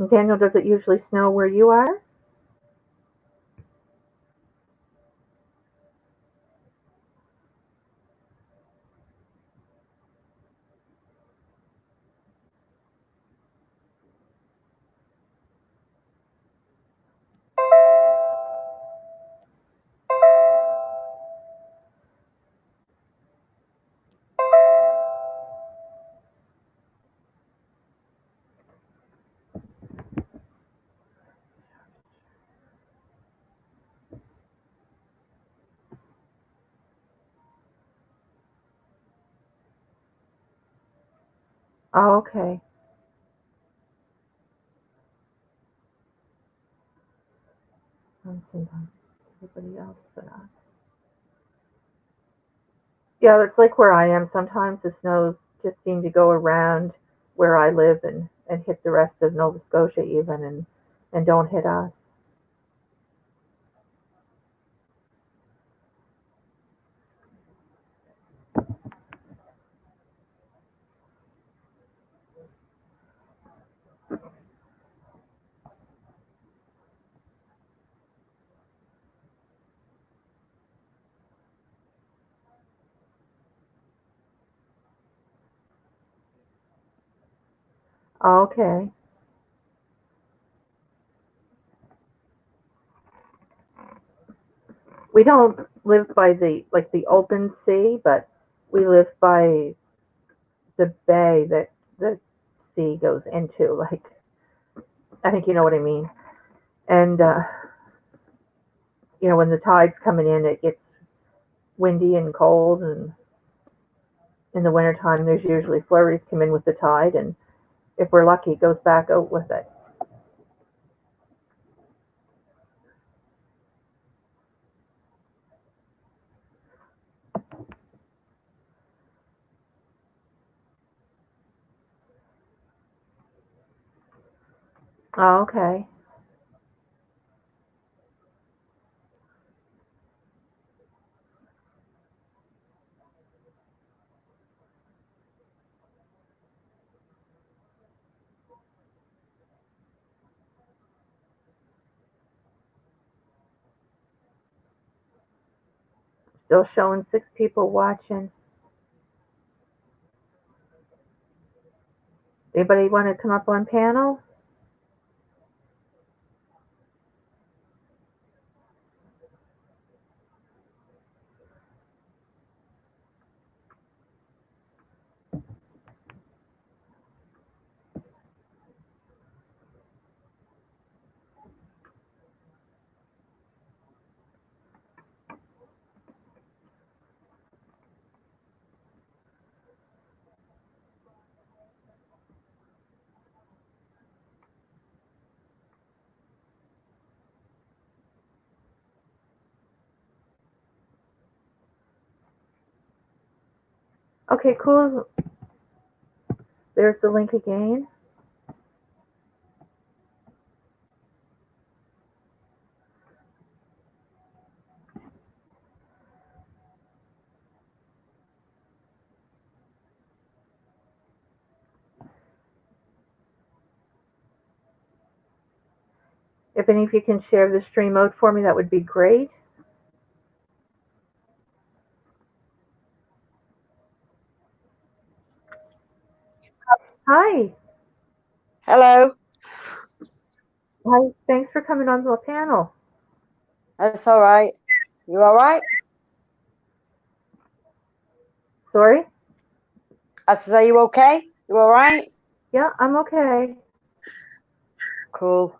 Daniel, does it usually snow where you are? Oh, okay. Sometimes everybody else, but yeah, it's like where I am. Sometimes the snows just seem to go around where I live and hit the rest of Nova Scotia even and don't hit us. Okay. We don't live by the open sea, but we live by the bay that the sea goes into. Like, I think you know what I mean. And when the tide's coming in, it gets windy and cold, and in the wintertime, there's usually flurries come in with the tide, and if we're lucky, it goes back out with it. Oh, okay. Still showing 6 people watching. Anybody want to come up on panel? Okay, cool. There's the link again. If any of you can share the stream mode for me, that would be great. Hi. Hello. Hi. Thanks for coming on the panel. That's all right. You all right? Sorry? I said, are you okay? You all right? Yeah, I'm okay. Cool.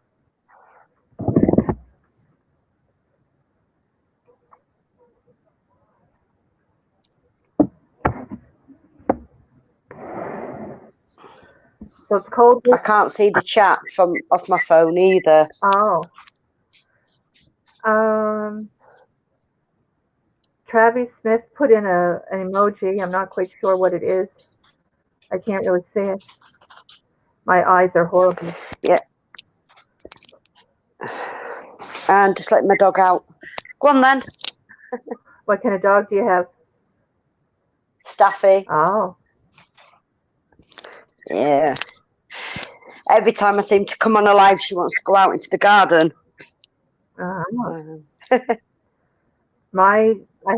So it's cold. I can't see the chat from off my phone either. Oh. Travis Smith put in an emoji. I'm not quite sure what it is. I can't really see it. My eyes are horrible. Yeah. And just let my dog out. Go on then. What kind of dog do you have? Staffy. Oh. Yeah. Every time I seem to come on a live, she wants to go out into the garden. I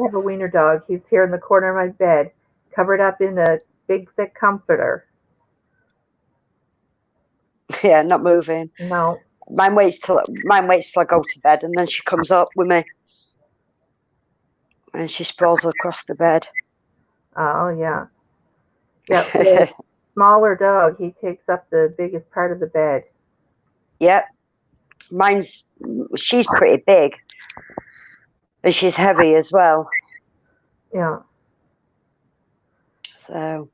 have a wiener dog. He's here in the corner of my bed, covered up in a big thick comforter. Yeah, not moving. No. Mine waits till I go to bed, and then she comes up with me, and she sprawls across the bed. Oh yeah. Yeah. The smaller dog, he takes up the biggest part of the bed. Yep. She's pretty big, and she's heavy as well. Yeah. So.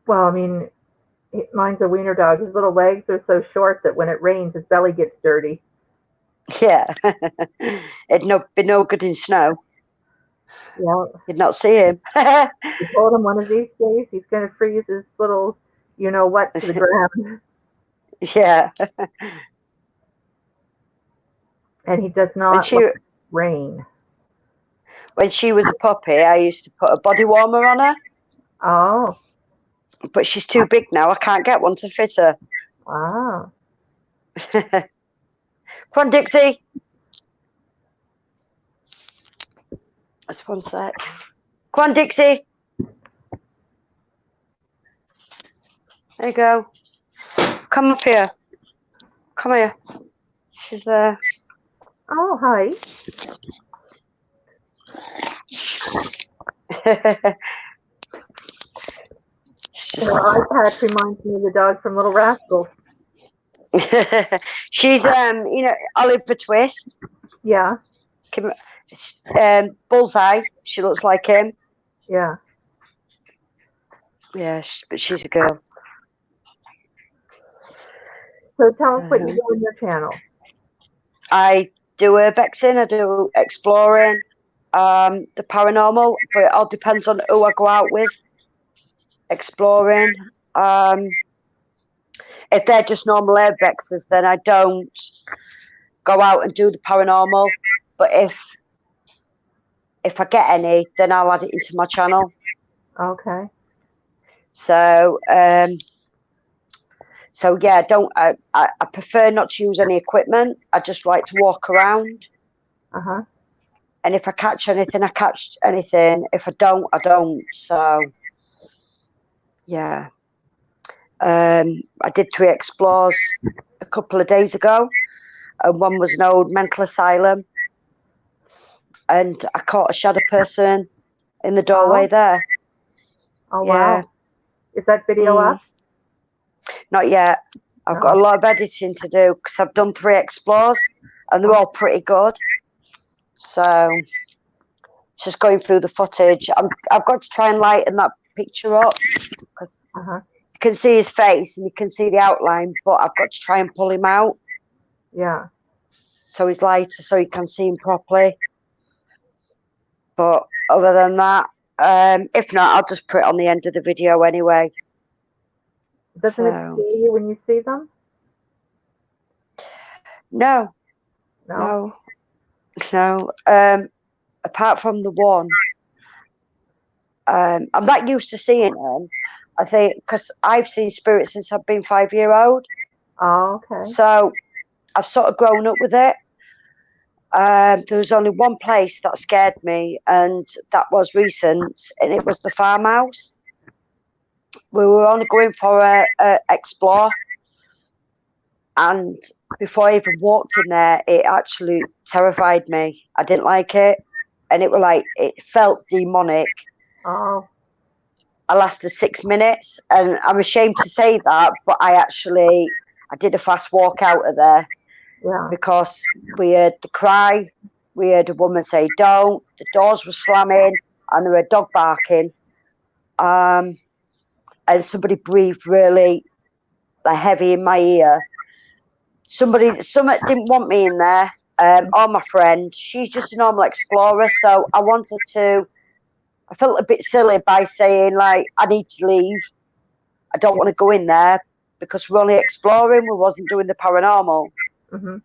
Well, I mean, mine's a wiener dog. His little legs are so short that when it rains, his belly gets dirty. Yeah. It'd be no good in snow. Yeah. You'd not see him. We told him one of these days he's going to freeze his little, you know what, to the ground. Yeah. And he does not like rain. When she was a puppy, I used to put a body warmer on her. Oh. But she's too big now. I can't get one to fit her. Wow. Come on, Dixie. Just one sec. Come on, Dixie. There you go. Come up here. Come here. She's there. Oh, hi. Her eye patch reminds me of the dog from Little Rascals. She's Oliver Twist. Yeah. Bullseye. She looks like him. Yeah. Yeah, but she's a girl. So tell us what you do on your channel. I do urbexing, I do exploring, the paranormal, but it all depends on who I go out with. Exploring. If they're just normal urbexers, then I don't go out and do the paranormal. But if I get any, then I'll add it into my channel. Okay. So yeah, I prefer not to use any equipment. I just like to walk around. Uh-huh. And if I catch anything, I catch anything. If I don't, I don't. So yeah. I did 3 explores a couple of days ago, and one was an old mental asylum, and I caught a shadow person in the doorway there. Oh, yeah. Wow. Is that video up? Not yet. I've got a lot of editing to do because I've done 3 explores, and they're all pretty good. So just going through the footage. I've got to try and lighten that picture up because you can see his face and you can see the outline, but I've got to try and pull him out. Yeah. So he's lighter, so you can see him properly. But other than that, if not, I'll just put it on the end of the video anyway. Doesn't it scare you when you see them? No. Apart from the one, I'm not used to seeing them. I think because I've seen spirits since I've been 5-year-old. Oh, okay. So I've sort of grown up with it. There was only one place that scared me, and that was recent, and it was the farmhouse. We were only going for a explore, and before I even walked in there, it actually terrified me. I didn't like it, and it felt demonic. Oh, I lasted 6 minutes, and I'm ashamed to say that, but I did a fast walk out of there yeah. because we heard the cry, we heard a woman say "don't," the doors were slamming, and there were a dog barking, and somebody breathed really heavy in my ear. Somebody didn't want me in there, or my friend. She's just a normal explorer, so I felt a bit silly by saying, like, I need to leave. I don't want to go in there because we're only exploring. We wasn't doing the paranormal. Mm-hmm.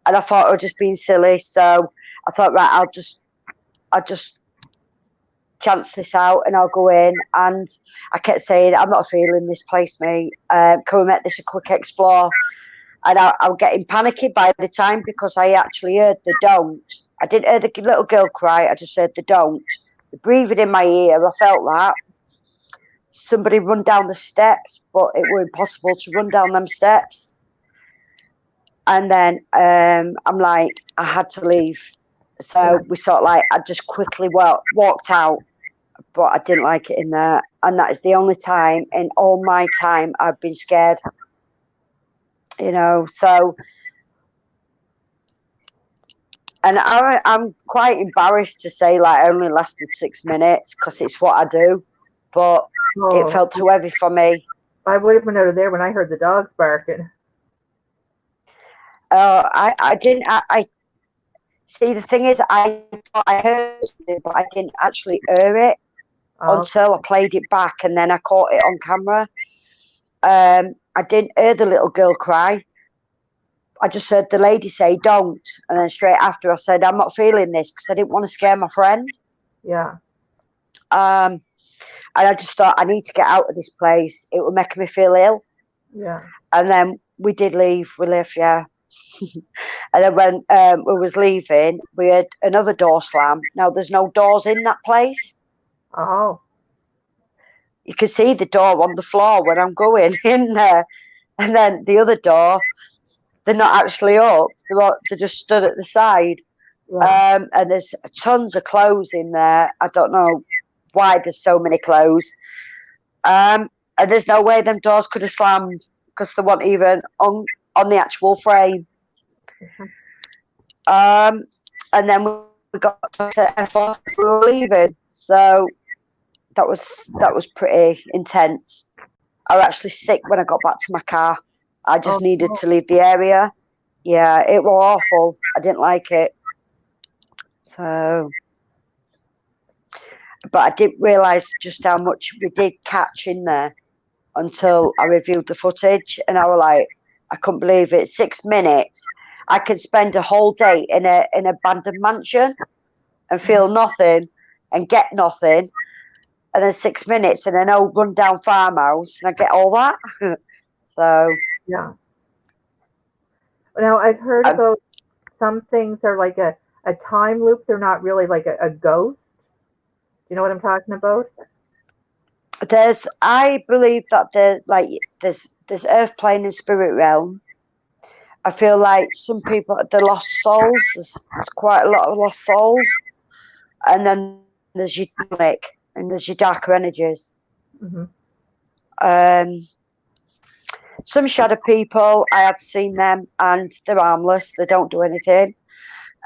And I thought I was just being silly. So I thought, right, I'll just chance this out and I'll go in. And I kept saying, I'm not feeling this place, mate. Can we make this a quick explore? And I was getting panicky by the time because I actually heard the don't. I didn't hear the little girl cry. I just heard the don't. The breathing in my ear, I felt that. Somebody run down the steps, but it was impossible to run down them steps. And then I'm like, I had to leave. So we sort of like, I just quickly walked out, but I didn't like it in there. And that is the only time in all my time I've been scared. You know, so. And I'm quite embarrassed to say, like, I only lasted 6 minutes because it's what I do. But it felt too heavy for me. I would have been out of there when I heard the dogs barking. I didn't. I see. The thing is, I thought I heard it, but I didn't actually hear it until I played it back, and then I caught it on camera. I didn't hear the little girl cry. I just heard the lady say "don't," and then straight after I said, "I'm not feeling this" because I didn't want to scare my friend. Yeah. And I just thought I need to get out of this place. It would make me feel ill. Yeah. And then we did leave. We left, yeah. And then when we was leaving, we had another door slam. Now there's no doors in that place. Oh. You can see the door on the floor when I'm going in there. And then the other door, they're not actually up. They're just stood at the side. Yeah. And there's tons of clothes in there. I don't know why there's so many clothes. And there's no way them doors could have slammed because they weren't even on the actual frame. And then we got to F4, we were leaving. So that was pretty intense. I was actually sick when I got back to my car. I just needed to leave the area. Yeah, it was awful. I didn't like it. So, but I didn't realise just how much we did catch in there until I reviewed the footage, and I was like, I couldn't believe it. 6 minutes. I could spend a whole day in an abandoned mansion and feel nothing and get nothing, and then 6 minutes in an old rundown farmhouse and I get all that. So yeah. Now I've heard about some things are like a time loop. They're not really like a ghost. You know what I'm talking about? I believe that there's earth plane and spirit realm. I feel like some people, the lost souls, there's quite a lot of lost souls, and then there's your demonic and there's your darker energies. Mm-hmm. Some shadow people, I have seen them and they're harmless, they don't do anything.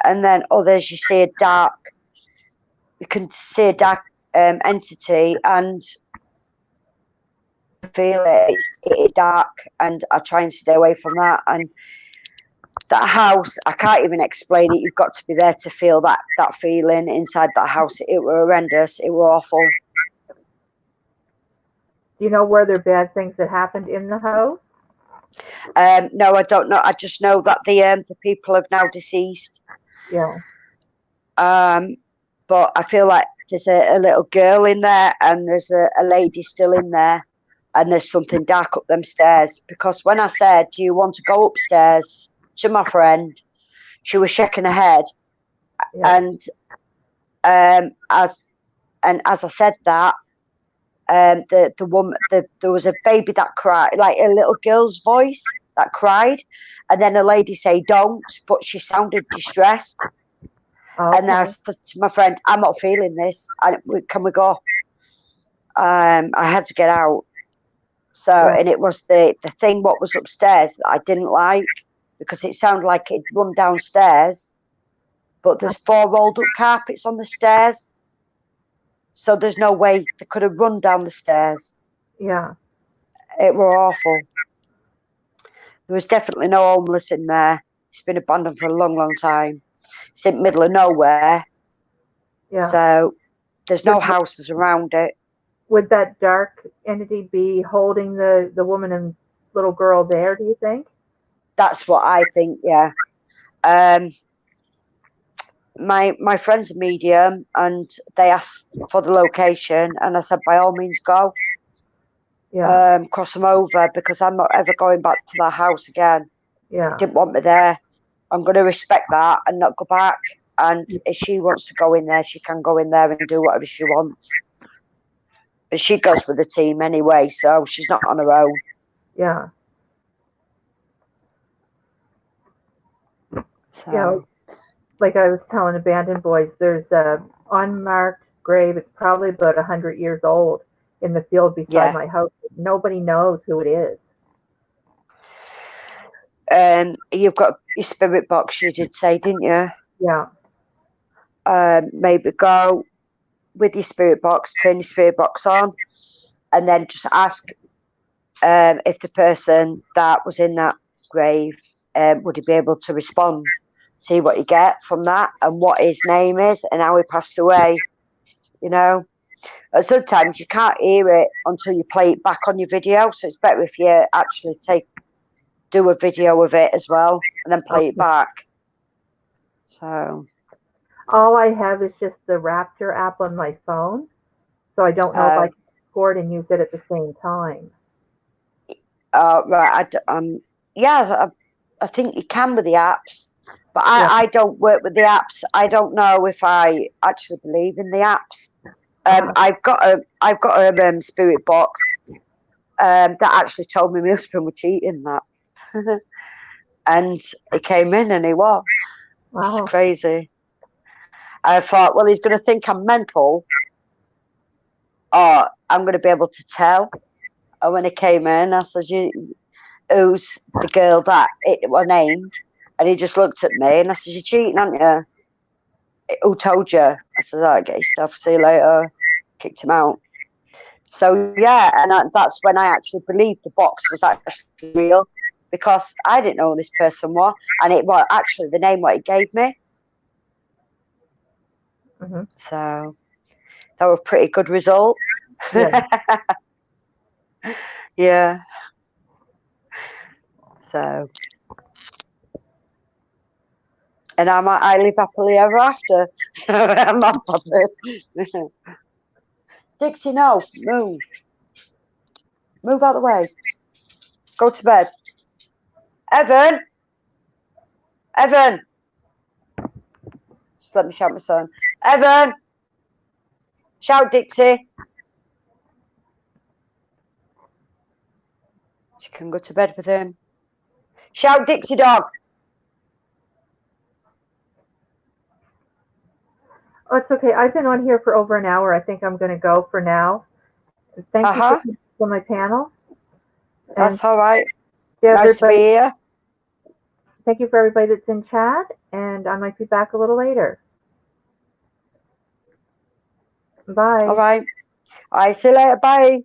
And then others, you can see a dark entity and feel it is dark, and I try and stay away from that. And that house, I can't even explain it. You've got to be there to feel that feeling inside that house. It were horrendous. It were awful. Do you know were there bad things that happened in the house? No, I don't know. I just know that the people have now deceased. Yeah. But I feel like there's a little girl in there, and there's a lady still in there, and there's something dark up them stairs. Because when I said, "Do you want to go upstairs?" to my friend. She was shaking her head, Yeah. and as I said that, the woman, there was a baby that cried, like a little girl's voice that cried, and then a lady say don't, but she sounded distressed. Okay. And I said to my friend, I'm not feeling this. Can we go? I had to get out. So, Yeah. and it was the thing what was upstairs that I didn't like, because it sounded like it'd run downstairs, but there's 4 rolled up carpets on the stairs. So there's no way they could have run down the stairs. Yeah. It were awful. There was definitely no homeless in there. It's been abandoned for a long, long time. It's in the middle of nowhere. Yeah. So there's no houses around it. Would that dark entity be holding the woman and little girl there, do you think? That's what I think, yeah. My friend's a medium, and they asked for the location, and I said, by all means, go. Yeah. Cross them over, because I'm not ever going back to that house again. Yeah. They didn't want me there. I'm going to respect that and not go back. And if she wants to go in there, she can go in there and do whatever she wants. But she goes with the team anyway, so she's not on her own. Yeah. So. Yeah. Like I was telling Abandoned Boys, there's a unmarked grave. It's probably about 100 years old in the field beside my house. Nobody knows who it is. You've got your spirit box, you did say, didn't you? Yeah. Maybe go with your spirit box, turn your spirit box on, and then just ask if the person that was in that grave would he be able to respond. See what you get from that, and what his name is, and how he passed away. You know, and sometimes you can't hear it until you play it back on your video, so it's better if you actually do a video of it as well, and then play it back. So all I have is just the Rapture app on my phone, so I don't know if I can record and use it at the same time. Right, yeah, I think you can with the apps, but I don't work with the apps. I don't know if I actually believe in the apps. I've got a spirit box that actually told me my husband was cheating that, and he came in and he was. Wow. It's crazy. I thought, well, he's going to think I'm mental, or I'm going to be able to tell. And when he came in, I said, who's the girl that it was named? And he just looked at me, and I said, you're cheating, aren't you? Who told you? I said, oh, get your stuff, see you later. Kicked him out. So, yeah, and that's when I actually believed the box was actually real, because I didn't know who this person was, and it was actually the name what he gave me. Mm-hmm. So that was a pretty good result. Yeah. Yeah. So, and I live happily ever after. So I'm not bothered. Dixie, no, move. Move out of the way. Go to bed. Evan! Evan! Just let me shout my son. Evan! Shout, Dixie. She can go to bed with him. Shout, Dixie dog. Oh, it's okay. I've been on here for over an hour. I think I'm going to go for now. Thank you for coming on my panel. That's all right. Yeah, nice to be here. Thank you for everybody that's in chat, and I might be back a little later. Bye. All right. All right, see you later. Bye.